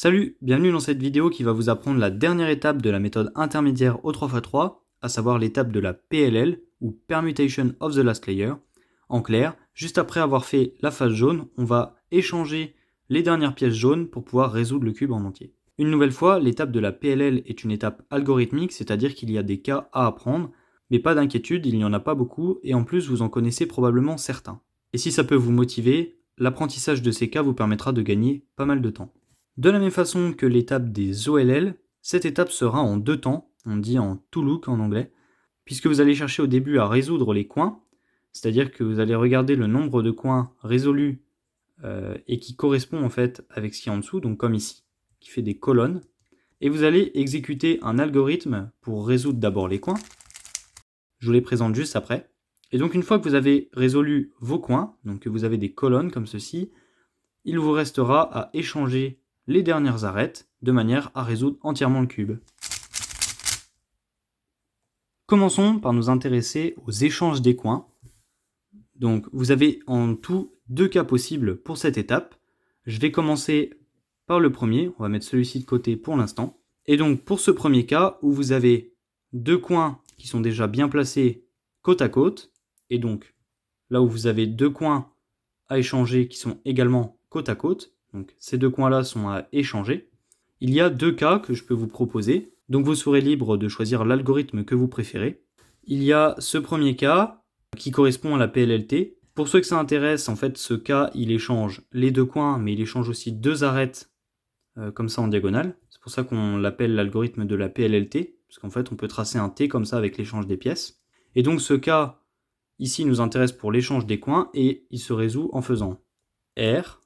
Salut, bienvenue dans cette vidéo qui va vous apprendre la dernière étape de la méthode intermédiaire au 3x3, à savoir l'étape de la PLL, ou Permutation of the Last Layer. En clair, juste après avoir fait la phase jaune, on va échanger les dernières pièces jaunes pour pouvoir résoudre le cube en entier. Une nouvelle fois, l'étape de la PLL est une étape algorithmique, c'est-à-dire qu'il y a des cas à apprendre, mais pas d'inquiétude, il n'y en a pas beaucoup, et en plus vous en connaissez probablement certains. Et si ça peut vous motiver, l'apprentissage de ces cas vous permettra de gagner pas mal de temps. De la même façon que l'étape des OLL, cette étape sera en deux temps, on dit en two look en anglais, puisque vous allez chercher au début à résoudre les coins, c'est-à-dire que vous allez regarder le nombre de coins résolus et qui correspond en fait avec ce qui est en dessous, donc comme ici, qui fait des colonnes, et vous allez exécuter un algorithme pour résoudre d'abord les coins. Je vous les présente juste après. Et donc une fois que vous avez résolu vos coins, donc que vous avez des colonnes comme ceci, il vous restera à échanger les dernières arêtes de manière à résoudre entièrement le cube. Commençons par nous intéresser aux échanges des coins. Donc vous avez en tout deux cas possibles pour cette étape. Je vais commencer par le premier, on va mettre celui-ci de côté pour l'instant. Et donc pour ce premier cas où vous avez deux coins qui sont déjà bien placés côte à côte, et donc là où vous avez deux coins à échanger qui sont également côte à côte, donc ces deux coins-là sont à échanger, il y a deux cas que je peux vous proposer, donc vous serez libre de choisir l'algorithme que vous préférez. Il y a ce premier cas qui correspond à la PLLT. Pour ceux que ça intéresse, en fait, ce cas, il échange les deux coins, mais il échange aussi deux arêtes comme ça en diagonale. C'est pour ça qu'on l'appelle l'algorithme de la PLLT, parce qu'en fait, on peut tracer un T comme ça avec l'échange des pièces. Et donc ce cas, ici, nous intéresse pour l'échange des coins, et il se résout en faisant R,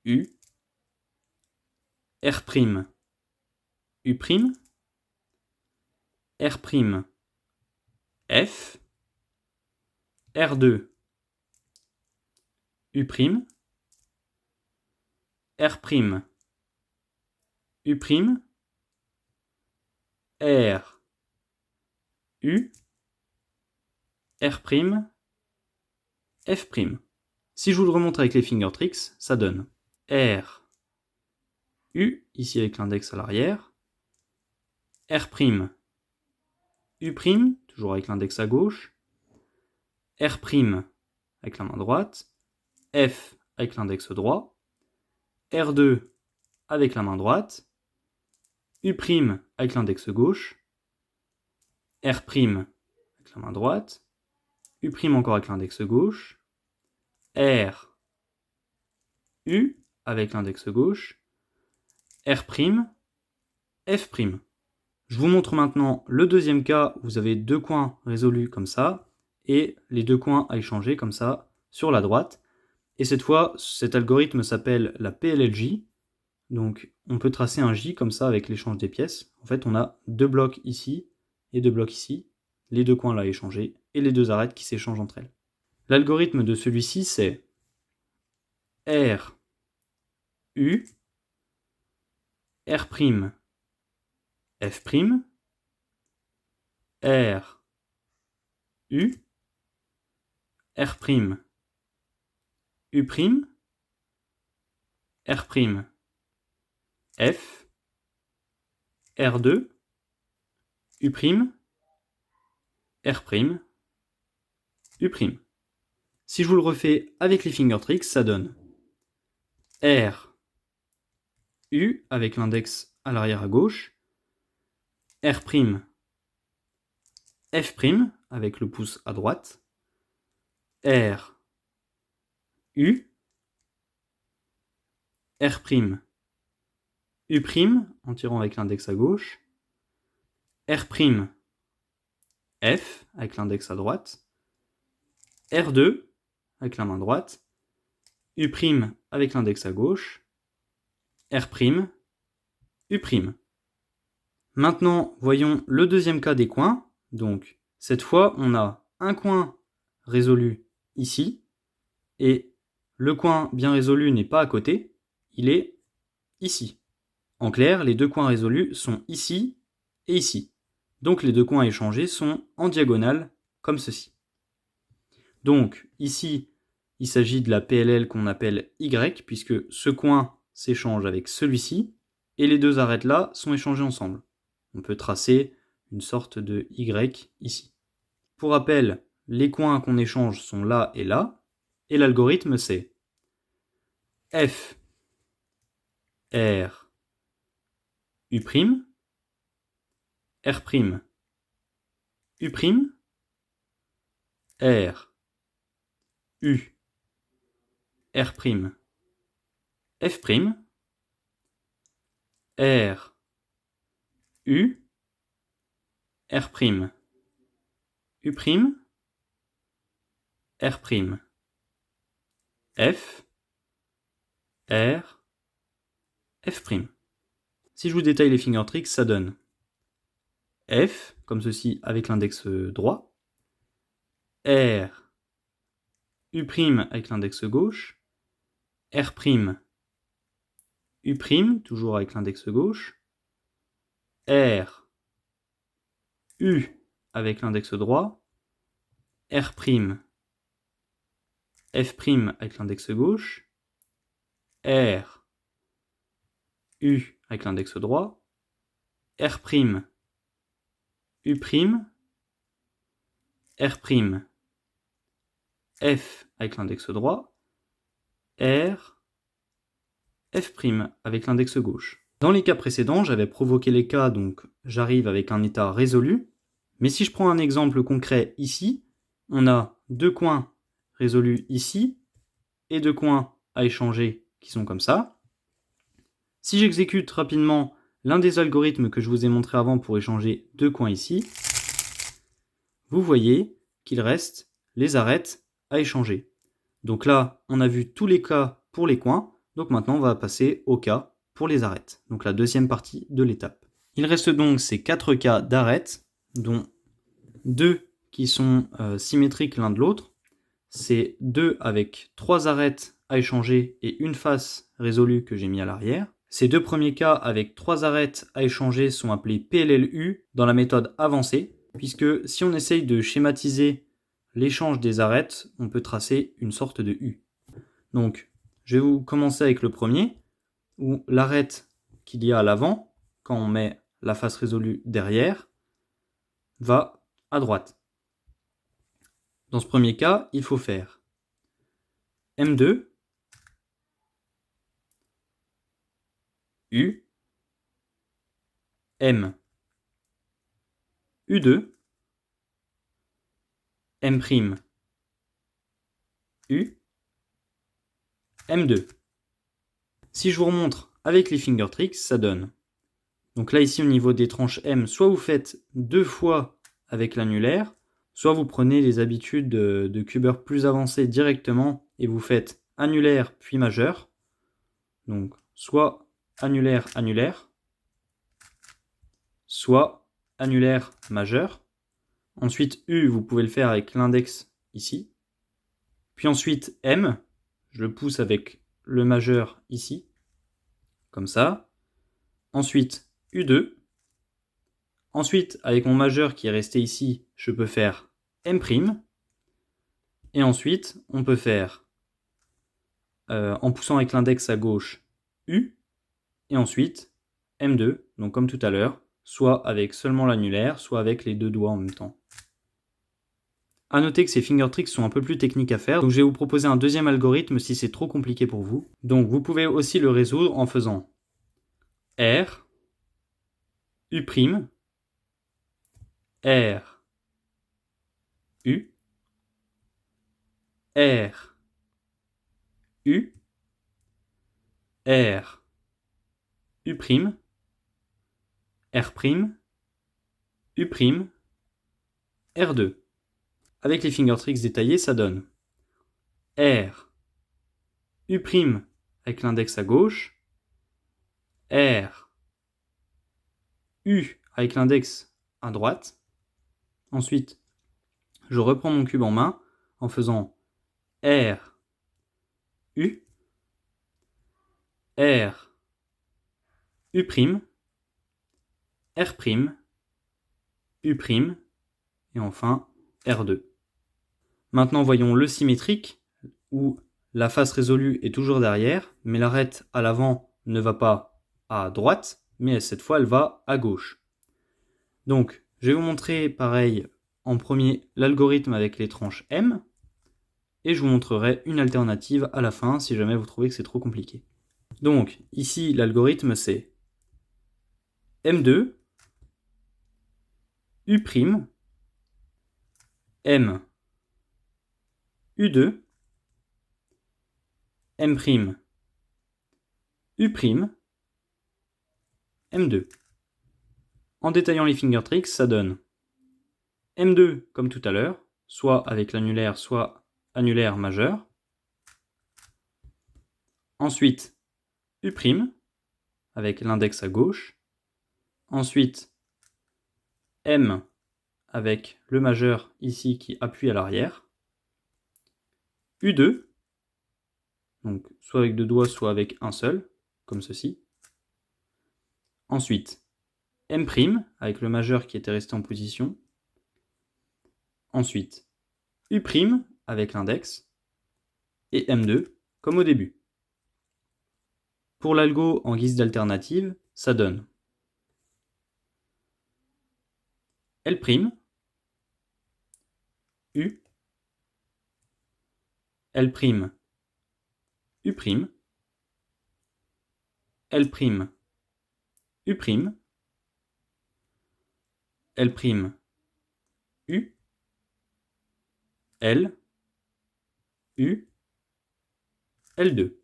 U, R', U', R', F, R2, U', R', U', R, U, R', F'. Si je vous le remonte avec les finger tricks, ça donne R, U, ici avec l'index à l'arrière, R', U', toujours avec l'index à gauche, R' avec la main droite, F avec l'index droit, R2 avec la main droite, U' avec l'index gauche, R' avec la main droite, U' encore avec l'index gauche, R, U avec l'index gauche, R', F'. Je vous montre maintenant le deuxième cas où vous avez deux coins résolus comme ça, et les deux coins à échanger comme ça sur la droite. Et cette fois, cet algorithme s'appelle la PLLJ. Donc on peut tracer un J comme ça avec l'échange des pièces. En fait, on a deux blocs ici et deux blocs ici, les deux coins là échangés, et les deux arêtes qui s'échangent entre elles. L'algorithme de celui-ci, c'est R, U, R', F', R, U, R', U', R', F, R2, U', R', U'. Si je vous le refais avec les finger tricks, ça donne R, U avec l'index à l'arrière à gauche, R', F' avec le pouce à droite, R, U, R', U' en tirant avec l'index à gauche, R', F avec l'index à droite, R2 avec la main droite, U' avec l'index à gauche, R', U'. Maintenant, voyons le deuxième cas des coins. Donc, cette fois, on a un coin résolu ici, et le coin bien résolu n'est pas à côté, il est ici. En clair, les deux coins résolus sont ici et ici. Donc les deux coins échangés sont en diagonale, comme ceci. Donc ici, il s'agit de la PLL qu'on appelle Y, puisque ce coin, s'échange avec celui-ci, et les deux arêtes-là sont échangées ensemble. On peut tracer une sorte de Y ici. Pour rappel, les coins qu'on échange sont là, et l'algorithme c'est F, R, U', R', U', R, U, R', F', R, U, R', U', R', F, R, F'. Si je vous détaille les finger tricks, ça donne F, comme ceci avec l'index droit, R, U' avec l'index gauche, R', U', toujours avec l'index gauche, R, U avec l'index droit, R', F' avec l'index gauche, R, U avec l'index droit, R', U', R', F avec l'index droit, R, F' avec l'index gauche. Dans les cas précédents, j'avais provoqué les cas, donc j'arrive avec un état résolu. Mais si je prends un exemple concret ici, on a deux coins résolus ici, et deux coins à échanger qui sont comme ça. Si j'exécute rapidement l'un des algorithmes que je vous ai montré avant pour échanger deux coins ici, vous voyez qu'il reste les arêtes à échanger. Donc là, on a vu tous les cas pour les coins, donc maintenant on va passer au cas pour les arêtes, donc la deuxième partie de l'étape. Il reste donc ces 4 cas d'arêtes, dont 2 qui sont symétriques l'un de l'autre. C'est 2 avec 3 arêtes à échanger et une face résolue que j'ai mis à l'arrière. Ces deux premiers cas avec 3 arêtes à échanger sont appelés PLLU dans la méthode avancée, puisque si on essaye de schématiser l'échange des arêtes, on peut tracer une sorte de U. Donc, je vais vous commencer avec le premier, où l'arête qu'il y a à l'avant, quand on met la face résolue derrière, va à droite. Dans ce premier cas, il faut faire M2, U, M, U2, M', U, M2. Si je vous remontre avec les finger tricks, ça donne. Donc là, ici, au niveau des tranches M, soit vous faites 2 fois avec l'annulaire, soit vous prenez les habitudes de cubeur plus avancés directement et vous faites annulaire puis majeur. Donc, soit annulaire, annulaire, soit annulaire, majeur. Ensuite, U, vous pouvez le faire avec l'index ici. Puis ensuite, M, je le pousse avec le majeur ici, comme ça. Ensuite, U2. Ensuite, avec mon majeur qui est resté ici, je peux faire M'. Et ensuite, on peut faire, en poussant avec l'index à gauche, U. Et ensuite, M2, donc comme tout à l'heure, soit avec seulement l'annulaire, soit avec les deux doigts en même temps. A noter que ces finger tricks sont un peu plus techniques à faire, donc je vais vous proposer un deuxième algorithme si c'est trop compliqué pour vous. Donc vous pouvez aussi le résoudre en faisant R, U', R, U, R, U, R, U', R', U', R2. Avec les finger tricks détaillés, ça donne R, U' avec l'index à gauche, R, U avec l'index à droite. Ensuite, je reprends mon cube en main en faisant R, U, R, U', R', U', et enfin R2. Maintenant, voyons le symétrique, où la face résolue est toujours derrière, mais l'arête à l'avant ne va pas à droite, mais cette fois elle va à gauche. Donc, je vais vous montrer pareil en premier l'algorithme avec les tranches M, et je vous montrerai une alternative à la fin si jamais vous trouvez que c'est trop compliqué. Donc, ici l'algorithme c'est M2, U', M, U2, M', U', M2. En détaillant les finger tricks, ça donne M2 comme tout à l'heure, soit avec l'annulaire, soit annulaire majeur. Ensuite, U' avec l'index à gauche. Ensuite, M avec le majeur ici qui appuie à l'arrière. U2, donc soit avec deux doigts, soit avec un seul, comme ceci. Ensuite, M' avec le majeur qui était resté en position. Ensuite, U' avec l'index. Et M2 comme au début. Pour l'algo en guise d'alternative, ça donne L', U, L', U', L', U', L', U, L, U, L2.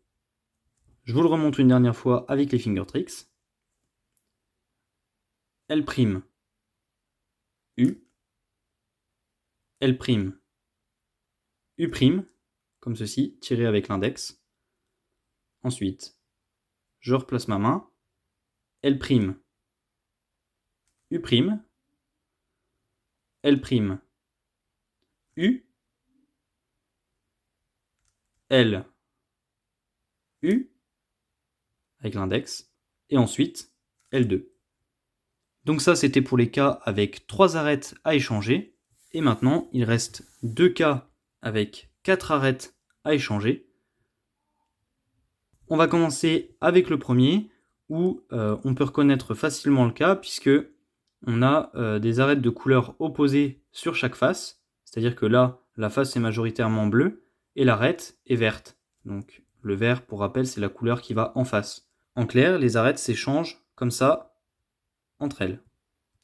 Je vous le remonte une dernière fois avec les finger tricks. L', U, L', U', comme ceci, tiré avec l'index. Ensuite, je replace ma main. L', U', L', U, L, U, avec l'index, et ensuite L2. Donc ça, c'était pour les cas avec 3 arêtes à échanger. Et maintenant, il reste 2 cas avec 4 arêtes à échanger. On va commencer avec le premier, où on peut reconnaître facilement le cas, puisque on a des arêtes de couleur opposée sur chaque face. C'est-à-dire que là, la face est majoritairement bleue, et l'arête est verte. Donc le vert, pour rappel, c'est la couleur qui va en face. En clair, les arêtes s'échangent comme ça entre elles.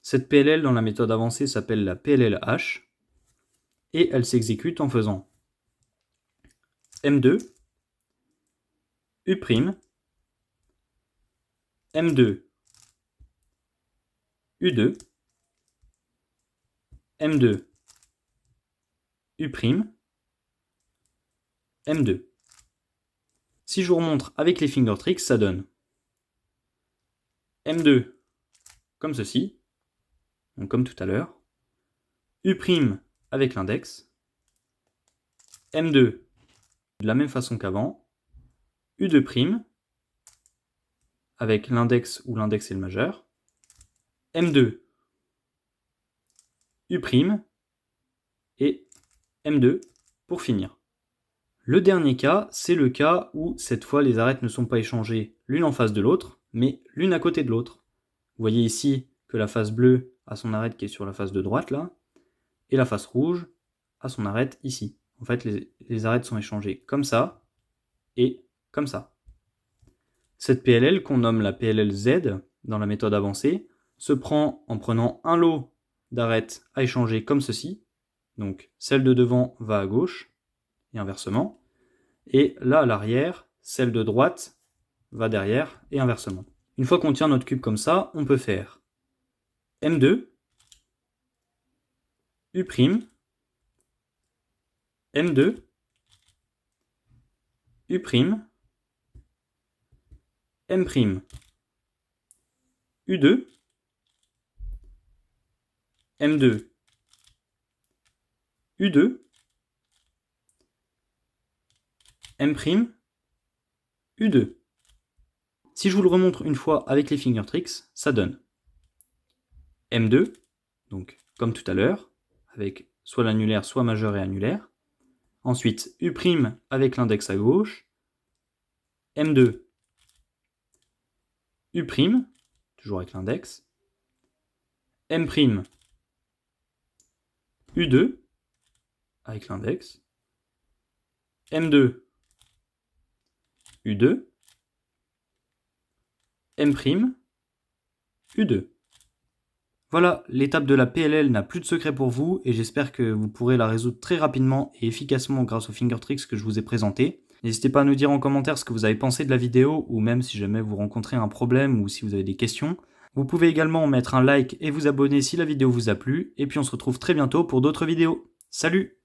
Cette PLL dans la méthode avancée s'appelle la PLL-H, et elle s'exécute en faisant M2, U', M2, U2, M2, U', M2. Si je vous remontre avec les finger tricks, ça donne M2 comme ceci, donc comme tout à l'heure, U' avec l'index, M2 de la même façon qu'avant, U2' avec l'index où l'index est le majeur, M2, U' et M2 pour finir. Le dernier cas, c'est le cas où cette fois les arêtes ne sont pas échangées l'une en face de l'autre, mais l'une à côté de l'autre. Vous voyez ici que la face bleue a son arête qui est sur la face de droite là, et la face rouge a son arête ici. En fait, les arêtes sont échangées comme ça et comme ça. Cette PLL, qu'on nomme la PLL Z dans la méthode avancée, se prend en prenant un lot d'arêtes à échanger comme ceci. Donc celle de devant va à gauche, et inversement. Et là, à l'arrière, celle de droite va derrière, et inversement. Une fois qu'on tient notre cube comme ça, on peut faire M2, U', M2, U', M', U2, M2, U2, M', U2. Si je vous le remontre une fois avec les finger tricks, ça donne M2, donc comme tout à l'heure, avec soit l'annulaire, soit majeur et annulaire. Ensuite, U' avec l'index à gauche, M2, U', toujours avec l'index, M', U2, avec l'index, M2, U2, M', U2. Voilà, l'étape de la PLL n'a plus de secret pour vous et j'espère que vous pourrez la résoudre très rapidement et efficacement grâce aux finger tricks que je vous ai présentés. N'hésitez pas à nous dire en commentaire ce que vous avez pensé de la vidéo ou même si jamais vous rencontrez un problème ou si vous avez des questions. Vous pouvez également mettre un like et vous abonner si la vidéo vous a plu et puis on se retrouve très bientôt pour d'autres vidéos. Salut!